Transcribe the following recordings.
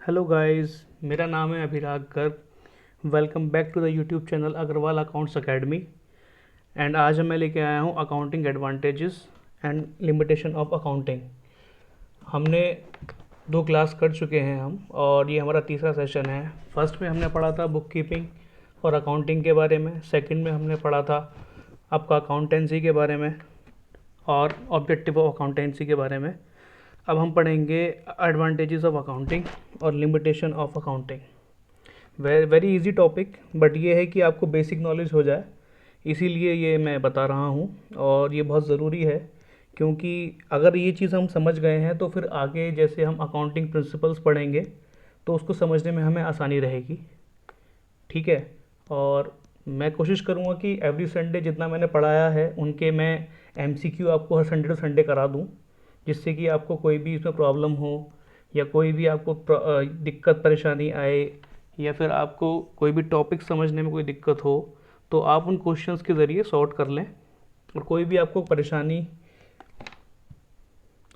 Hello guys, मेरा नाम है Abhirag Garg. Welcome back to the YouTube channel Agrawal Accounts Academy. And आज मैं लेके आया हूँ accounting advantages and limitation of accounting. हमने 2 क्लास कर चुके हैं हम, और ये हमारा तीसरा सेशन है। फर्स्ट में हमने पढ़ा था बुक कीपिंग और अकाउंटिंग के बारे में। सेकंड में हमने पढ़ा था आपका अकाउंटेंसी के बारे में और ऑब्जेक्टिव ऑफ अकाउंटेंसी के बारे में। अब हम पढ़ेंगे एडवांटेजेस ऑफ अकाउंटिंग और limitation of accounting. Very easy topic, but ये है कि आपको बेसिक नॉलेज हो जाए, इसीलिए ये मैं बता रहा हूँ। और ये बहुत ज़रूरी है, क्योंकि अगर ये चीज़ हम समझ गए हैं तो फिर आगे जैसे हम अकाउंटिंग प्रिंसिपल्स पढ़ेंगे तो उसको समझने में हमें आसानी रहेगी। ठीक है। और मैं कोशिश करूँगा कि एवरी संडे जितना मैंने पढ़ाया है उनके मैं एमसीक्यू आपको हर संडे टू संडे करा दूँ, जिससे कि आपको कोई भी इसमें प्रॉब्लम हो या कोई भी आपको दिक्कत परेशानी आए या फिर आपको कोई भी टॉपिक समझने में कोई दिक्कत हो तो आप उन क्वेश्चंस के ज़रिए सॉर्ट कर लें। और कोई भी आपको परेशानी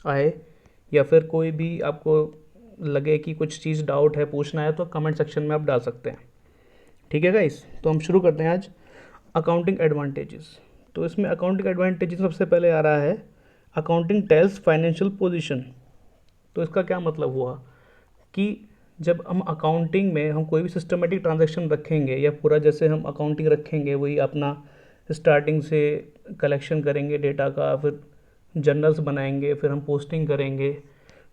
आए या फिर कोई भी आपको लगे कि कुछ चीज़ डाउट है, पूछना है, तो कमेंट सेक्शन में आप डाल सकते हैं। ठीक है गाइस, तो हम शुरू करते हैं आज अकाउंटिंग एडवांटेजेस। तो इसमें अकाउंटिंग एडवांटेजेस सबसे पहले आ रहा है अकाउंटिंग टेल्स फाइनेंशियल पोजीशन। तो इसका क्या मतलब हुआ कि जब हम अकाउंटिंग में हम कोई भी सिस्टमेटिक ट्रांजैक्शन रखेंगे या पूरा जैसे हम अकाउंटिंग रखेंगे वही अपना स्टार्टिंग से कलेक्शन करेंगे डेटा का, फिर जर्नल्स बनाएंगे, फिर हम पोस्टिंग करेंगे,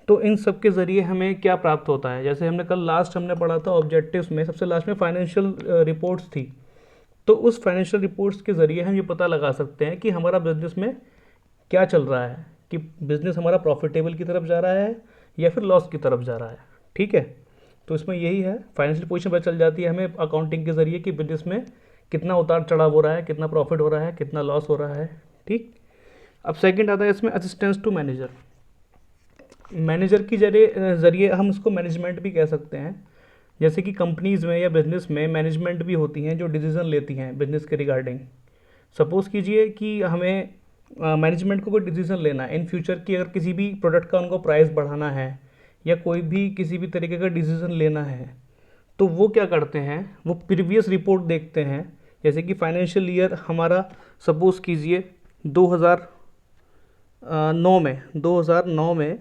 तो इन सब के ज़रिए हमें क्या प्राप्त होता है। जैसे हमने कल लास्ट हमने पढ़ा था ऑब्जेक्टिव्स में, सबसे लास्ट में फाइनेंशियल रिपोर्ट्स थी। तो उस फाइनेंशियल रिपोर्ट्स के ज़रिए हम ये पता लगा सकते हैं कि हमारा बिजनेस में क्या चल रहा है, कि बिज़नेस हमारा प्रॉफिटेबल की तरफ जा रहा है या फिर लॉस की तरफ जा रहा है। ठीक है। तो इसमें यही है, फाइनेंशियल पोजीशन पता चल जाती है हमें अकाउंटिंग के ज़रिए कि बिजनेस में कितना उतार चढ़ाव हो रहा है, कितना प्रॉफिट हो रहा है, कितना लॉस हो रहा है। ठीक। अब सेकंड आता है इसमें असिस्टेंस टू मैनेजर। मैनेजर की ज़रिए हम उसको मैनेजमेंट भी कह सकते हैं। जैसे कि कंपनीज़ में या बिज़नेस में मैनेजमेंट भी होती हैं जो डिसीज़न लेती हैं बिज़नेस के रिगार्डिंग। सपोज़ कीजिए कि हमें मैनेजमेंट को कोई डिसीज़न लेना है इन फ्यूचर की, अगर किसी भी प्रोडक्ट का उनको प्राइस बढ़ाना है या कोई भी किसी भी तरीके का डिसीज़न लेना है, तो वो क्या करते हैं, वो प्रीवियस रिपोर्ट देखते हैं। जैसे कि फाइनेंशियल ईयर हमारा सपोज़ कीजिए 2009 में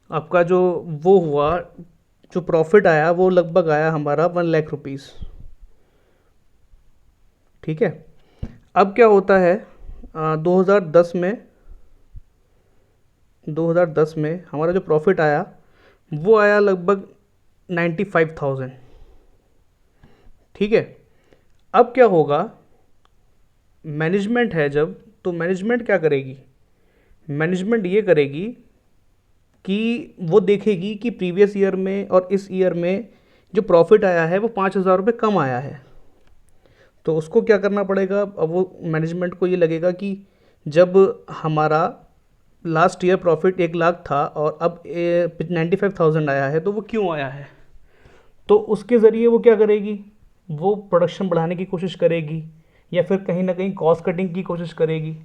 आपका जो वो हुआ, जो प्रॉफिट आया वो लगभग आया हमारा 1,00,000 रुपीज़। ठीक है। अब क्या होता है 2010 में हमारा जो प्रॉफिट आया वो आया लगभग 95,000। ठीक है। अब क्या होगा, मैनेजमेंट है जब, तो मैनेजमेंट क्या करेगी, मैनेजमेंट ये करेगी कि वो देखेगी कि प्रीवियस ईयर में और इस ईयर में जो प्रॉफिट आया है वो 5,000 रुपये कम आया है। तो उसको क्या करना पड़ेगा, अब वो मैनेजमेंट को ये लगेगा कि जब हमारा लास्ट ईयर प्रॉफिट 1,00,000 था और अब 95,000 आया है, तो वो क्यों आया है। तो उसके ज़रिए वो क्या करेगी, वो प्रोडक्शन बढ़ाने की कोशिश करेगी या फिर कहीं ना कहीं कॉस्ट कटिंग की कोशिश करेगी।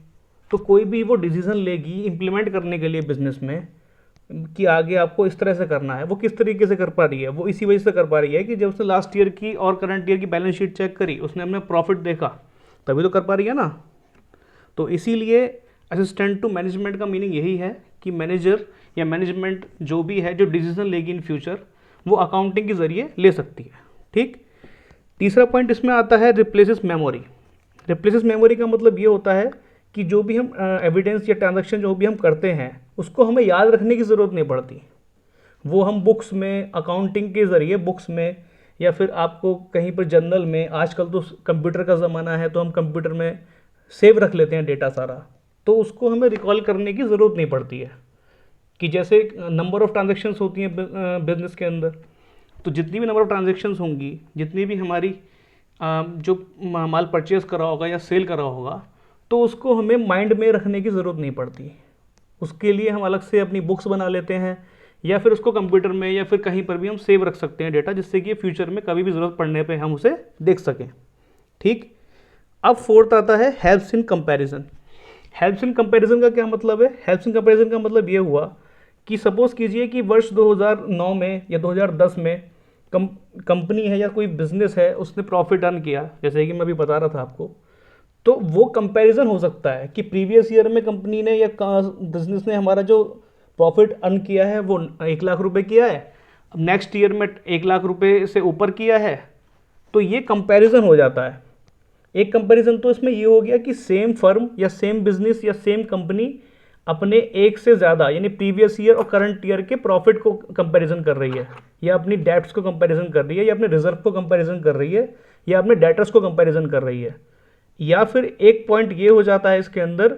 तो कोई भी वो डिसीज़न लेगी इम्प्लीमेंट करने के लिए बिजनेस में कि आगे आपको इस तरह से करना है। वो किस तरीके से कर पा रही है, वो इसी वजह से कर पा रही है कि जब उसने लास्ट ईयर की और करंट ईयर की बैलेंस शीट चेक करी, उसने अपने प्रॉफिट देखा, तभी तो कर पा रही है ना। तो इसीलिए असिस्टेंट टू मैनेजमेंट का मीनिंग यही है कि मैनेजर या मैनेजमेंट जो भी है, जो डिसीजन लेगी इन फ्यूचर, वो अकाउंटिंग के ज़रिए ले सकती है। ठीक। तीसरा पॉइंट इसमें आता है रिप्लेसेस मेमोरी। रिप्लेसेस मेमोरी का मतलब ये होता है कि जो भी हम एविडेंस या ट्रांजैक्शन जो भी हम करते हैं उसको हमें याद रखने की ज़रूरत नहीं पड़ती। वो हम बुक्स में, अकाउंटिंग के ज़रिए बुक्स में या फिर आपको कहीं पर जर्नल में, आजकल तो कंप्यूटर का ज़माना है तो हम कंप्यूटर में सेव रख लेते हैं डेटा सारा, तो उसको हमें रिकॉल करने की ज़रूरत नहीं पड़ती है। कि जैसे नंबर ऑफ़ ट्रांजैक्शंस होती हैं बिजनेस के अंदर, तो जितनी भी नंबर ऑफ़ ट्रांजैक्शंस होंगी, जितनी भी हमारी जो माल परचेज़ करा होगा या सेल करा होगा, तो उसको हमें माइंड में रखने की ज़रूरत नहीं पड़ती। उसके लिए हम अलग से अपनी बुक्स बना लेते हैं या फिर उसको कंप्यूटर में या फिर कहीं पर भी हम सेव रख सकते हैं डेटा, जिससे कि फ्यूचर में कभी भी ज़रूरत पड़ने पे हम उसे देख सकें। ठीक। अब फोर्थ आता है helps in comparison. Helps in comparison का क्या मतलब है, हेल्प्स इन कंपैरिजन का मतलब ये हुआ कि सपोज़ कीजिए कि वर्ष 2009 में या 2010 में कंपनी है या कोई बिजनेस है उसने प्रॉफिट अर्न किया, जैसे कि मैं अभी बता रहा था आपको, तो वो कंपैरिजन हो सकता है कि प्रीवियस ईयर में कंपनी ने या बिजनेस ने हमारा जो प्रॉफिट अर्न किया है वो 1 लाख रुपए किया है, अब नेक्स्ट ईयर में 1 लाख रुपए से ऊपर किया है, तो ये कंपैरिजन हो जाता है। एक कंपैरिजन तो इसमें ये हो गया कि सेम फर्म या सेम बिजनेस या सेम कंपनी अपने एक से ज़्यादा यानी प्रीवियस ईयर और करंट ईयर के प्रॉफिट को कंपैरिजन कर रही है, या अपनी डेब्ट्स को कंपैरिजन कर रही है, या अपने रिजर्व को कंपैरिजन कर रही है, या अपने डेटर्स को कंपैरिजन कर रही है। या फिर एक पॉइंट ये हो जाता है इसके अंदर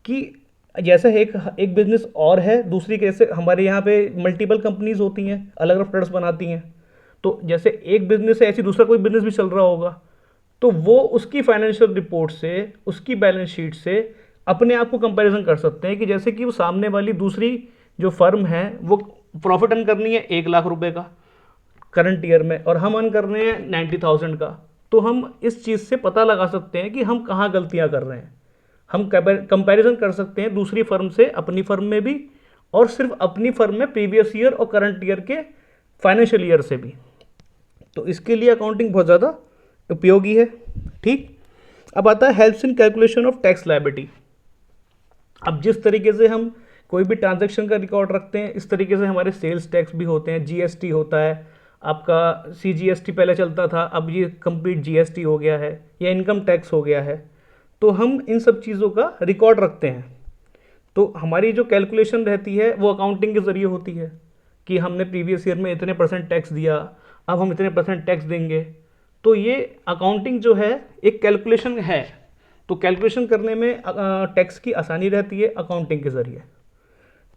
कि जैसे एक एक बिजनेस और है, दूसरी कैसे हमारे यहाँ पे मल्टीपल कंपनीज होती हैं, अलग अलग प्रोडक्ट्स बनाती हैं, तो जैसे एक बिजनेस है ऐसी दूसरा कोई बिजनेस भी चल रहा होगा, तो वो उसकी फाइनेंशियल रिपोर्ट से, उसकी बैलेंस शीट से अपने आप को कंपैरिजन कर सकते हैं कि जैसे कि वो सामने वाली दूसरी जो फर्म है वो प्रॉफिट अर्न करनी है 1 लाख रुपए का करंट ईयर में और हम अर्न कर रहे हैं 90,000 का, तो हम इस चीज़ से पता लगा सकते हैं कि हम कहाँ गलतियाँ कर रहे हैं। हम कंपैरिजन कर सकते हैं दूसरी फर्म से अपनी फर्म में भी, और सिर्फ अपनी फर्म में प्रीवियस ईयर और करंट ईयर के फाइनेंशियल ईयर से भी। तो इसके लिए अकाउंटिंग बहुत ज़्यादा उपयोगी है। ठीक, अब आता है helps in calculation of tax liability. अब जिस तरीके से हम कोई भी ट्रांजैक्शन का रिकॉर्ड रखते हैं, इस तरीके से हमारे सेल्स टैक्स भी होते हैं, जीएसटी होता है, आपका सीजीएसटी पहले चलता था, अब ये कंप्लीट जीएसटी हो गया है, या इनकम टैक्स हो गया है, तो हम इन सब चीज़ों का रिकॉर्ड रखते हैं। तो हमारी जो कैलकुलेशन रहती है वो अकाउंटिंग के ज़रिए होती है कि हमने प्रीवियस ईयर में इतने % टैक्स दिया, अब हम इतने % टैक्स देंगे। तो ये अकाउंटिंग जो है एक कैलकुलेशन है, तो कैलकुलेशन करने में टैक्स की आसानी रहती है अकाउंटिंग के ज़रिए।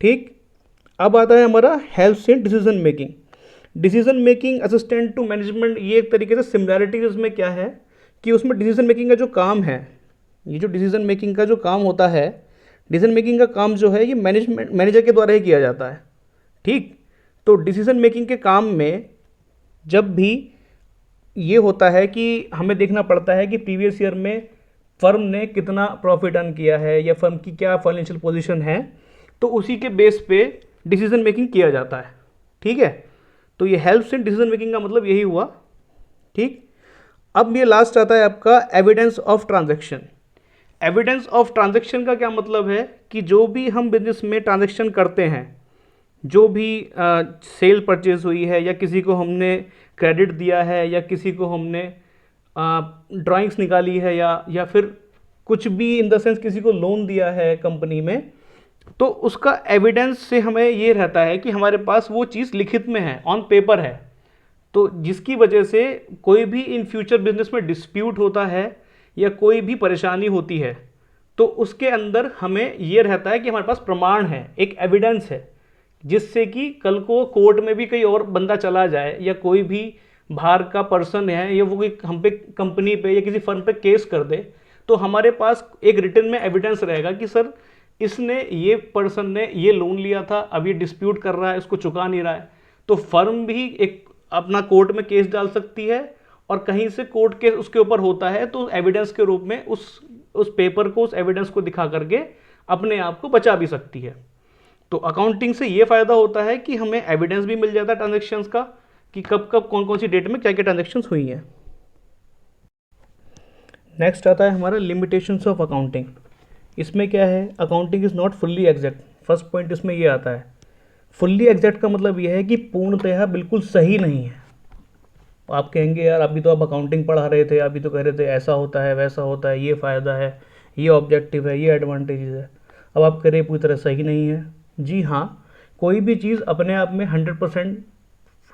ठीक, अब आता है हमारा helps in decision making. Decision making assistant to management, ये एक तरीके से सिमिलैरिटी उसमें क्या है कि उसमें डिसीजन मेकिंग का जो काम है, ये जो डिसीजन मेकिंग का जो काम होता है, डिसीजन मेकिंग का काम जो है ये मैनेजर के द्वारा ही किया जाता है। ठीक, तो डिसीजन मेकिंग के काम में जब भी ये होता है कि हमें देखना पड़ता है कि प्रीवियस ईयर में फर्म ने कितना प्रॉफिट अर्न किया है या फर्म की क्या फाइनेंशियल पोजीशन है, तो उसी के बेस पे डिसीजन मेकिंग किया जाता है। ठीक है, तो ये हेल्प्स इन डिसीजन मेकिंग का मतलब यही हुआ। ठीक, अब ये लास्ट आता है आपका evidence of transaction. Evidence of transaction का क्या मतलब है कि जो भी हम बिजनेस में ट्रांजैक्शन करते हैं, जो भी सेल परचेज हुई है, या किसी को हमने क्रेडिट दिया है, या किसी को हमने ड्राइंग्स निकाली है, या फिर कुछ भी इन द सेंस किसी को लोन दिया है कंपनी में, तो उसका एविडेंस से हमें ये रहता है कि हमारे पास वो चीज़ लिखित में है, ऑन पेपर है, तो जिसकी वजह से कोई भी इन फ्यूचर बिजनेस में डिस्प्यूट होता है या कोई भी परेशानी होती है, तो उसके अंदर हमें ये रहता है कि हमारे पास प्रमाण है, एक एविडेंस है, जिससे कि कल को कोर्ट में भी कोई और बंदा चला जाए या कोई भी बाहर का पर्सन है या वो कोई हम पे कंपनी पे या किसी फर्म पे केस कर दे, तो हमारे पास एक रिटन में एविडेंस रहेगा कि सर इसने, ये पर्सन ने ये लोन लिया था, अब ये डिस्प्यूट कर रहा है, इसको चुका नहीं रहा है, तो फर्म भी एक अपना कोर्ट में केस डाल सकती है, और कहीं से कोर्ट केस उसके ऊपर होता है तो एविडेंस के रूप में उस पेपर को, उस एविडेंस को दिखा करके अपने आप को बचा भी सकती है। तो अकाउंटिंग से ये फ़ायदा होता है कि हमें एविडेंस भी मिल जाता है ट्रांजैक्शंस का कि कब कब कौन कौन सी डेट में क्या क्या ट्रांजैक्शंस हुई हैं। नेक्स्ट आता है हमारा लिमिटेशंस ऑफ अकाउंटिंग। इसमें क्या है, accounting is not fully exact. First point इसमें ये आता है, फुल्ली एग्जैक्ट का मतलब ये है कि पूर्णतः बिल्कुल सही नहीं है। आप कहेंगे यार अभी तो आप अकाउंटिंग पढ़ा रहे थे, अभी तो कह रहे थे ऐसा होता है वैसा होता है, ये फ़ायदा है, ये ऑब्जेक्टिव है, ये एडवांटेजेस है, अब आप कह रहे पूरी तरह सही नहीं है। जी हाँ, कोई भी चीज़ अपने आप में 100%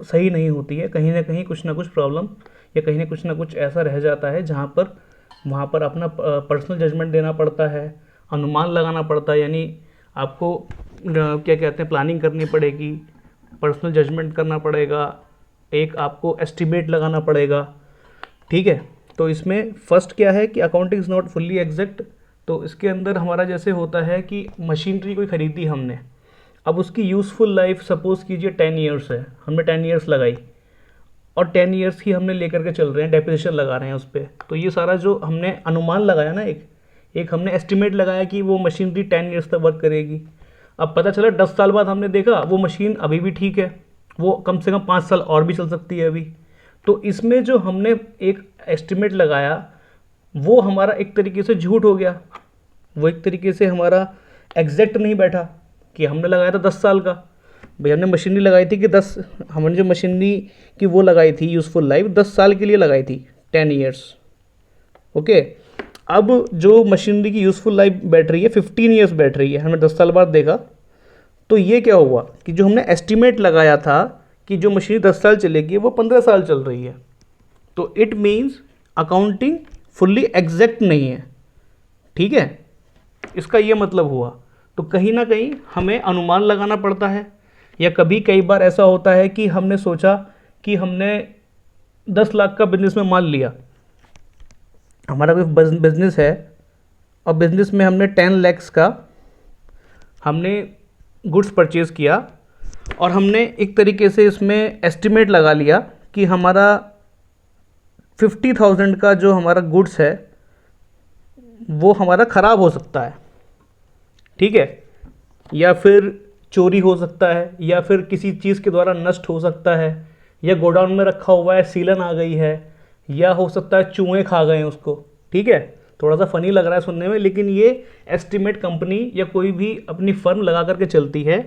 सही नहीं होती है, कहीं ना कहीं कुछ ना कुछ प्रॉब्लम या कहीं ना कुछ ऐसा रह जाता है जहाँ पर वहाँ पर अपना पर्सनल जजमेंट देना पड़ता है, अनुमान लगाना पड़ता है, यानी आपको क्या कहते हैं प्लानिंग करनी पड़ेगी, पर्सनल जजमेंट करना पड़ेगा, एक आपको एस्टिमेट लगाना पड़ेगा। ठीक है, तो इसमें फर्स्ट क्या है कि accounting is not fully exact. तो इसके अंदर हमारा जैसे होता है कि मशीनरी कोई ख़रीदी हमने, अब उसकी यूज़फुल लाइफ सपोज़ कीजिए 10 ईयर्स है, हमने 10 ईयर्स लगाई और 10 ईयर्स ही हमने लेकर के चल रहे हैं, डेप्रिसिएशन लगा रहे हैं उस पर, तो ये सारा जो हमने अनुमान लगाया ना, एक हमने एस्टिमेट लगाया कि वो मशीनरी 10 ईयर्स तक वर्क करेगी। अब पता चला 10 साल बाद हमने देखा वो मशीन अभी भी ठीक है, वो कम से कम 5 साल और भी चल सकती है अभी। तो इसमें जो हमने एक एस्टिमेट लगाया वो हमारा एक तरीके से झूठ हो गया, वो एक तरीके से हमारा एग्जैक्ट नहीं बैठा कि हमने लगाया था 10 साल का। भाई हमने मशीनरी लगाई थी कि 10, हमने जो मशीनरी की वो लगाई थी यूज़फुल लाइफ 10 साल के लिए लगाई थी, 10 ईयर्स। ओके, अब जो मशीनरी की यूज़फुल लाइफ बैठ रही है 15 ईयर्स बैठ रही है, हमने 10 साल बाद देखा। तो ये क्या हुआ कि जो हमने एस्टिमेट लगाया था कि जो मशीनरी 10 साल चलेगी वो 15 साल चल रही है। तो it means accounting fully exact नहीं है। ठीक है, इसका ये मतलब हुआ। तो कहीं ना कहीं हमें अनुमान लगाना पड़ता है, या कई बार ऐसा होता है कि हमने सोचा कि हमने 10 लाख का बिजनेस में माल लिया, हमारा कोई बिजनेस है और बिजनेस में हमने 10 लाख का हमने गुड्स परचेज़ किया और हमने एक तरीके से इसमें एस्टिमेट लगा लिया कि हमारा 50,000 का जो हमारा गुड्स है वो हमारा ख़राब हो सकता है। ठीक है, या फिर चोरी हो सकता है, या फिर किसी चीज़ के द्वारा नष्ट हो सकता है, या गोडाउन में रखा हुआ है सीलन आ गई है, या हो सकता है चूहे खा गए हैं उसको। ठीक है, थोड़ा सा फ़नी लग रहा है सुनने में, लेकिन ये एस्टिमेट कंपनी या कोई भी अपनी फर्म लगा करके चलती है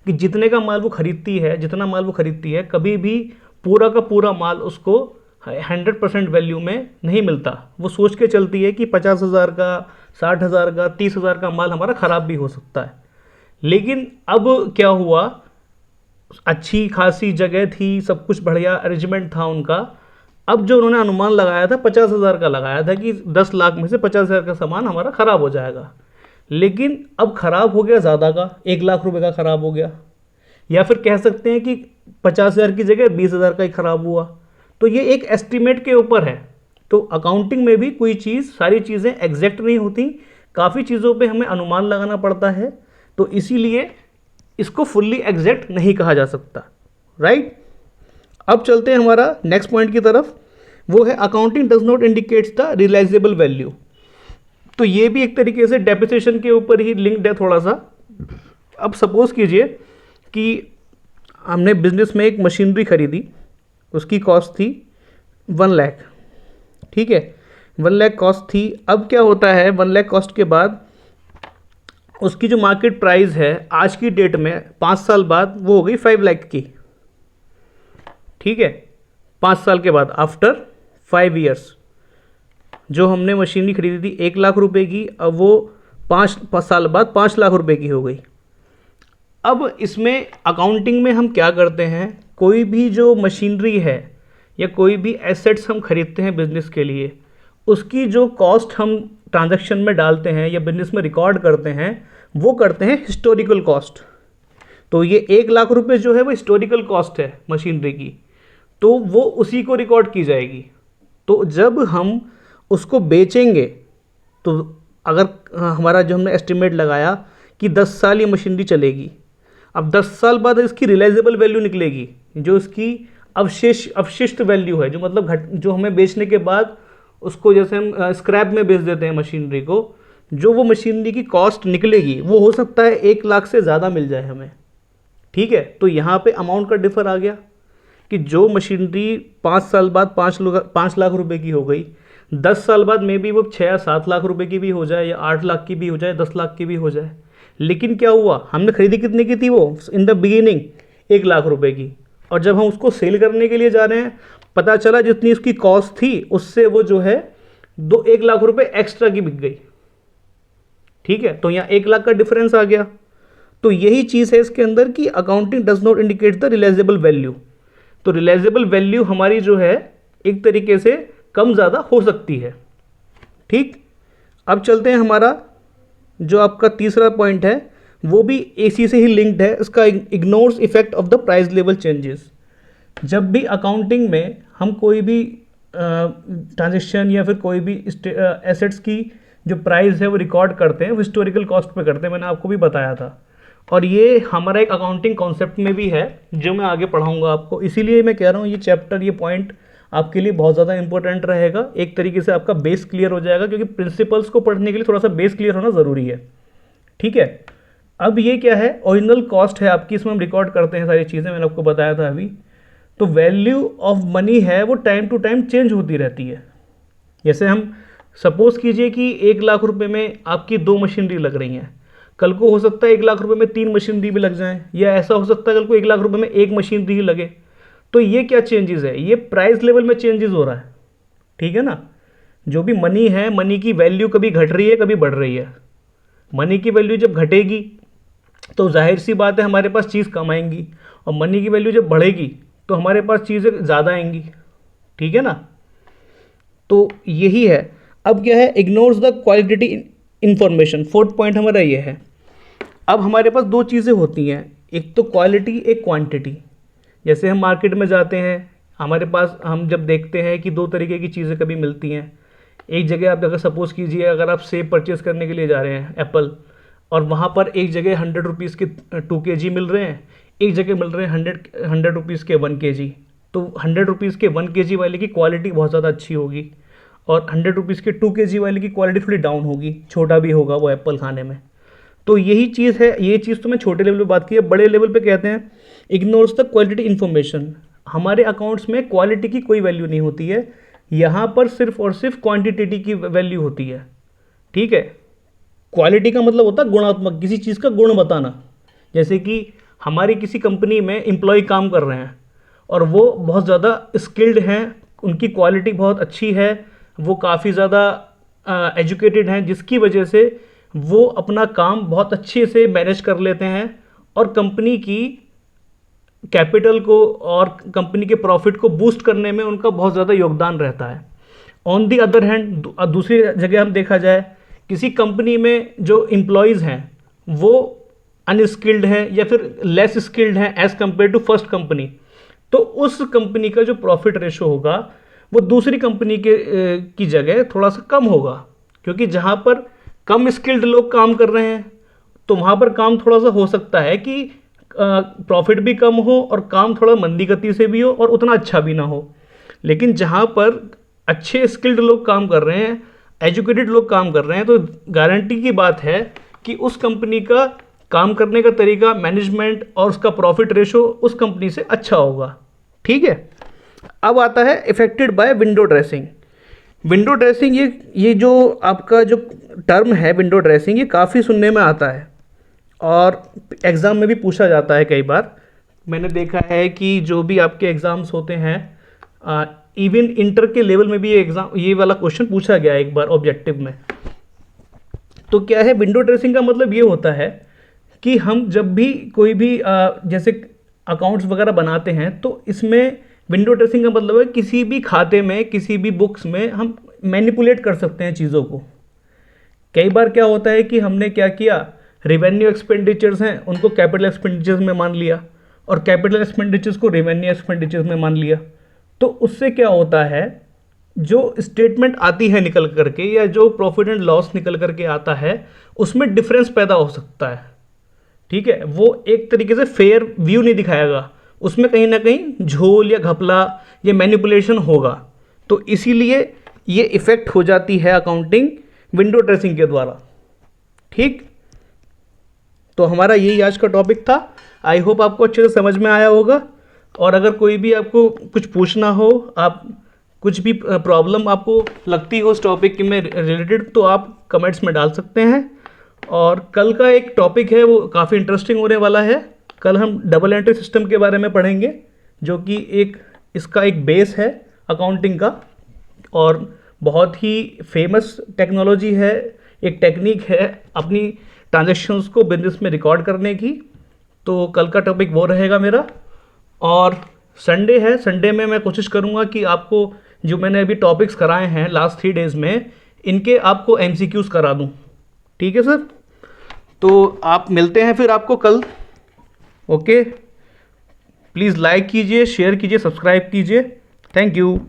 कि जितने का माल वो खरीदती है, जितना माल वो खरीदती है, कभी भी पूरा का पूरा माल उसको 100% वैल्यू में नहीं मिलता। वो सोच के चलती है कि 50,000 का, 60,000 का, 30,000 का माल हमारा ख़राब भी हो सकता है। लेकिन अब क्या हुआ, अच्छी खासी जगह थी, सब कुछ बढ़िया अरेंजमेंट था उनका। अब जो उन्होंने अनुमान लगाया था 50,000 का लगाया था कि 10 लाख में से 50,000 का सामान हमारा ख़राब हो जाएगा, लेकिन अब ख़राब हो गया ज़्यादा का, 1 लाख रुपए का ख़राब हो गया। या फिर कह सकते हैं कि 50,000 की जगह 20,000 का ही ख़राब हुआ। तो ये एक एस्टिमेट के ऊपर है। तो अकाउंटिंग में भी कोई चीज़, सारी चीज़ें एग्जैक्ट नहीं होती, काफ़ी चीज़ों पे हमें अनुमान लगाना पड़ता है। तो इसीलिए इसको फुल्ली एग्जैक्ट नहीं कहा जा सकता। राइट, अब चलते हैं हमारा नेक्स्ट पॉइंट की तरफ, वो है accounting does not indicates the realisable value. तो ये भी एक तरीके से डेप्रिसिएशन के ऊपर ही लिंक्ड है थोड़ा सा। अब सपोज कीजिए कि हमने बिजनेस में एक मशीनरी खरीदी, उसकी कॉस्ट थी 1 लाख। ठीक है, 1 लाख कॉस्ट थी। अब क्या होता है, 1 लाख कॉस्ट के बाद उसकी जो मार्केट प्राइस है आज की डेट में 5 साल बाद वो हो गई 5 लाख की। ठीक है, 5 साल के बाद, आफ्टर 5 ईयर्स, जो हमने मशीनरी खरीदी थी 1 लाख रुपए की, अब वो 5 साल बाद 5 लाख रुपए की हो गई। अब इसमें अकाउंटिंग में हम क्या करते हैं, कोई भी जो मशीनरी है या कोई भी एसेट्स हम खरीदते हैं बिजनेस के लिए, उसकी जो कॉस्ट हम ट्रांजैक्शन में डालते हैं या बिजनेस में रिकॉर्ड करते हैं, वो करते हैं हिस्टोरिकल कॉस्ट। तो ये 1 लाख रुपए जो है वो हिस्टोरिकल कॉस्ट है मशीनरी की, तो वो उसी को रिकॉर्ड की जाएगी। तो जब हम उसको बेचेंगे, तो अगर हमारा जो हमने एस्टिमेट लगाया कि 10 साल ये मशीनरी चलेगी, अब 10 साल बाद इसकी रियलाइजेबल वैल्यू निकलेगी, जो इसकी अवशिष्ट वैल्यू है, जो मतलब जो हमें बेचने के बाद उसको, जैसे हम स्क्रैप में बेच देते हैं मशीनरी को, जो वो मशीनरी की कॉस्ट निकलेगी वो हो सकता है 1 लाख से ज़्यादा मिल जाए हमें। ठीक है, तो यहाँ पे अमाउंट का डिफर आ गया कि जो मशीनरी 5 साल बाद 5 लाख रुपए की हो गई, 10 साल बाद मे बी वो 6 या 7 लाख रुपए की भी हो जाए, या 8 लाख की भी हो जाए, 10 लाख की भी हो जाए। लेकिन क्या हुआ, हमने खरीदी कितने की थी वो इन द बिगिनिंग, 1 लाख रुपए की, और जब हम उसको सेल करने के लिए जा रहे हैं, पता चला जितनी उसकी कॉस्ट थी उससे वो जो है 1 लाख रुपए एक्स्ट्रा की बिक गई। ठीक है, तो यहाँ 1 लाख का डिफरेंस आ गया। तो यही चीज़ है इसके अंदर कि accounting does not indicate the realisable value. तो रियलाइजेबल वैल्यू हमारी जो है एक तरीके से कम ज़्यादा हो सकती है। ठीक, अब चलते हैं हमारा जो आपका तीसरा पॉइंट है, वो भी इसी से ही लिंक्ड है, इसका ignores effect of the price level changes. जब भी अकाउंटिंग में हम कोई भी ट्रांजेक्शन या फिर कोई भी एसेट्स की जो प्राइस है वो रिकॉर्ड करते हैं, वो हिस्टोरिकल कॉस्ट पे करते हैं, मैंने आपको भी बताया था। और ये हमारा एक अकाउंटिंग कॉन्सेप्ट में भी है जो मैं आगे पढ़ाऊंगा आपको। इसीलिए मैं कह रहा हूँ ये चैप्टर, ये पॉइंट आपके लिए बहुत ज़्यादा इंपॉर्टेंट रहेगा। एक तरीके से आपका बेस क्लियर हो जाएगा, क्योंकि प्रिंसिपल्स को पढ़ने के लिए थोड़ा सा बेस क्लियर होना ज़रूरी है। ठीक है, अब ये क्या है, ओरिजिनल कॉस्ट है आपकी, इसमें हम रिकॉर्ड करते हैं सारी चीज़ें, मैंने आपको बताया था अभी। तो वैल्यू ऑफ मनी है वो टाइम टू टाइम चेंज होती रहती है। जैसे हम सपोज कीजिए कि 1 लाख रुपए में आपकी 2 मशीनरी लग रही हैं, कल को हो सकता है 1 लाख रुपए में 3 मशीनरी भी लग जाएं, या ऐसा हो सकता है कल को 1 लाख रुपए में 1 मशीनरी ही लगे। तो ये क्या चेंजेस है, ये प्राइस लेवल में चेंजेस हो रहा है, ठीक है ना। जो भी मनी है, मनी की वैल्यू कभी घट रही है कभी बढ़ रही है। मनी की वैल्यू जब घटेगी तो जाहिर सी बात है हमारे पास चीज़ कम आएंगी, और मनी की वैल्यू जब बढ़ेगी तो हमारे पास चीज़ें ज़्यादा आएंगी, ठीक है ना। तो यही है। अब क्या है, ignores the quality information, fourth point हमारा ये है। अब हमारे पास दो चीज़ें होती हैं, एक तो क्वालिटी, एक क्वांटिटी। जैसे हम मार्केट में जाते हैं, हमारे पास हम जब देखते हैं कि दो तरीके की चीज़ें कभी मिलती हैं। एक जगह आप अगर सपोज़ कीजिए, अगर आप सेब परचेज़ करने के लिए जा रहे हैं, एप्पल, और वहाँ पर एक जगह 100 रुपीज़ के 2 kg मिल रहे हैं, एक जगह मिल रहे हैं 100 रुपीज़ के 1 kg। तो 100 रुपीज़ के 1 kg वाले की क्वालिटी बहुत ज़्यादा अच्छी होगी, और 100 रुपीज़ के 2 kg वाले की क्वालिटी थोड़ी डाउन होगी, छोटा भी होगा वो एप्पल खाने में। तो यही चीज़ है, ये चीज़ तो मैं छोटे लेवल पे बात की है। बड़े लेवल पे कहते हैं इग्नोर्स द क्वालिटी इन्फॉर्मेशन। हमारे अकाउंट्स में क्वालिटी की कोई वैल्यू नहीं होती है, यहाँ पर सिर्फ और सिर्फ क्वांटिटी की वैल्यू होती है, ठीक है। क्वालिटी का मतलब होता है गुणात्मक, किसी चीज़ का गुण बताना। जैसे कि हमारी किसी कंपनी में एम्प्लॉय काम कर रहे हैं और वो बहुत ज़्यादा स्किल्ड हैं, उनकी क्वालिटी बहुत अच्छी है, वो काफ़ी ज़्यादा एजुकेटेड हैं, जिसकी वजह से वो अपना काम बहुत अच्छे से मैनेज कर लेते हैं और कंपनी की कैपिटल को और कंपनी के प्रॉफिट को बूस्ट करने में उनका बहुत ज़्यादा योगदान रहता है। ऑन दी अदर हैंड, दूसरी जगह हम देखा जाए, किसी कंपनी में जो एम्प्लॉयज़ हैं वो अनस्किल्ड हैं या फिर लेस स्किल्ड हैं as compare to first company, तो उस कंपनी का जो प्रॉफिट रेशो होगा वो दूसरी कंपनी की जगह थोड़ा सा कम होगा, क्योंकि जहाँ पर कम स्किल्ड लोग काम कर रहे हैं तो वहाँ पर काम थोड़ा सा हो सकता है कि प्रॉफिट भी कम हो और काम थोड़ा मंदी गति से भी हो और उतना अच्छा भी ना हो। लेकिन जहाँ पर अच्छे स्किल्ड लोग काम कर रहे हैं, एजुकेटेड लोग काम कर रहे हैं, तो गारंटी की बात है कि उस कंपनी का काम करने का तरीका, मैनेजमेंट और उसका प्रॉफिट रेशो उस कंपनी से अच्छा होगा, ठीक है। अब आता है affected by window dressing. Window dressing, ये जो आपका जो टर्म है विंडो ड्रेसिंग, ये काफ़ी सुनने में आता है और एग्ज़ाम में भी पूछा जाता है कई बार। मैंने देखा है कि जो भी आपके एग्ज़ाम्स होते हैं, इवन इंटर के लेवल में भी ये वाला क्वेश्चन पूछा गया एक बार ऑब्जेक्टिव में। तो क्या है, विंडो ड्रेसिंग का मतलब ये होता है कि हम जब भी कोई भी जैसे अकाउंट्स वगैरह बनाते हैं, तो इसमें विंडो ड्रेसिंग का मतलब है किसी भी खाते में, किसी भी बुक्स में हम मैनिपुलेट कर सकते हैं चीज़ों को। कई बार क्या होता है कि हमने क्या किया, रेवेन्यू एक्सपेंडिचर्स हैं उनको कैपिटल एक्सपेंडिचर्स में मान लिया और कैपिटल एक्सपेंडिचर्स को रेवेन्यू एक्सपेंडिचर्स में मान लिया। तो उससे क्या होता है, जो स्टेटमेंट आती है निकल करके या जो प्रॉफिट एंड लॉस निकल करके आता है, उसमें डिफरेंस पैदा हो सकता है, ठीक है। वो एक तरीके से फेयर व्यू नहीं दिखाएगा, उसमें कहीं ना कहीं झोल या घपला या मैनिपुलेशन होगा। तो इसीलिए ये इफ़ेक्ट हो जाती है अकाउंटिंग विंडो ड्रेसिंग के द्वारा, ठीक। तो हमारा यही आज का टॉपिक था। आई होप आपको अच्छे से समझ में आया होगा। और अगर कोई भी आपको कुछ पूछना हो, आप कुछ भी प्रॉब्लम आपको लगती हो उस टॉपिक में रिलेटेड, तो आप कमेंट्स में डाल सकते हैं। और कल का एक टॉपिक है वो काफ़ी इंटरेस्टिंग होने वाला है। कल हम डबल एंट्री सिस्टम के बारे में पढ़ेंगे, जो कि इसका एक बेस है अकाउंटिंग का और बहुत ही फेमस टेक्नोलॉजी है, एक टेक्निक है अपनी ट्रांजैक्शंस को बिजनेस में रिकॉर्ड करने की। तो कल का टॉपिक वो रहेगा मेरा। और संडे है, संडे में मैं कोशिश करूँगा कि आपको जो मैंने अभी टॉपिक्स कराए हैं लास्ट 3 डेज़ में, इनके आपको MCQs करा दूँ, ठीक है सर। तो आप मिलते हैं फिर आपको कल, ओके। प्लीज़ लाइक कीजिए, शेयर कीजिए, सब्सक्राइब कीजिए। Thank you.